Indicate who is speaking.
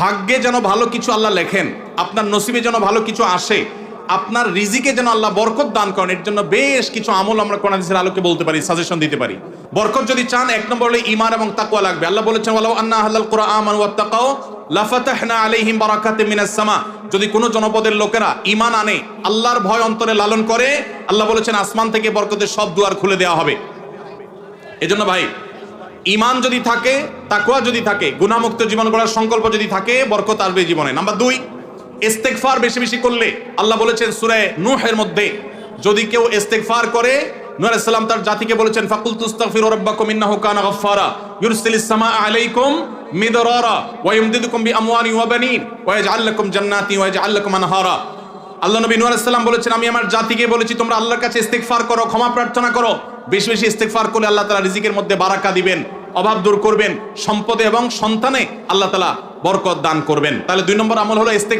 Speaker 1: ভাগ্যে যেন ভালো কিছু আল্লাহ লেখেন, আপনার নসিবে যেন ভালো কিছু আসে, আপনার রিজিকে যেন আল্লাহ বরকত দান করেন, এর জন্য বেশ কিছু আমল আমরা কোরআন হাদিসের আলোকে বলতে পারি, সাজেশন দিতে পারি। বরকত যদি চান, এক নম্বর হলো ঈমান এবং তাকওয়া লাগবে। আল্লাহ বলেছেন ওয়ালাউ আন্না আহলাল কুরআ আমানু ওয়াত্তাকাউ লাফাতাহনা আলাইহিম বারাকাতিম মিনাস সামা। যদি কোনো জনপদের লোকেরা ঈমান আনে, আল্লাহর ভয় অন্তরে লালন করে, আল্লাহ বলেছেন আসমান থেকে বরকতের সব দুয়ার খুলে দেওয়া হবে। এজন্য ভাই, ঈমান যদি থাকে, তাকওয়া যদি থাকে, গুনাহমুক্ত জীবন গড়ার সংকল্প যদি থাকে, বরকত আসবে জীবনে। নাম্বার 2, ইস্তেগফার বেশি বেশি করলে। আল্লাহ বলেছেন সূরা নূহের মধ্যে, যদি কেউ ইস্তেগফার করে, নূহ আলাইহিস সালাম তার জাতিকে বলেছেন ফাকুলতু আস্তাগফিরু রাব্বাকুম ইন্নাহু কানা গাফফারা ইউরসিলিস সামাআ আলাইকুম মিদরারা ওয়া ইউমদিদুকুম বিআমওয়ালিন ওয়া বানিন ওয়া ইয়াজআল লাকুম জান্নাতিন ওয়া ইয়াজআল লাকুম আনহারা। আল্লাহ নবী নূহ আলাইহিস সালাম বলেছেন, আমি আমার জাতিকে বলেছি তোমরা আল্লাহর কাছে ইস্তেগফার করো, ক্ষমা প্রার্থনা করো। বেশি বেশি ইস্তেগফার করলে আল্লাহ তাআলা রিজিকের মধ্যে বারাকা দিবেন, অভাব দূর করবেন, সম্পদে এবং সন্তানে আল্লাহ তাআলা বরকত দান করবেন। তাহলে 2 নম্বর আমল হলো ইস্তেগফার।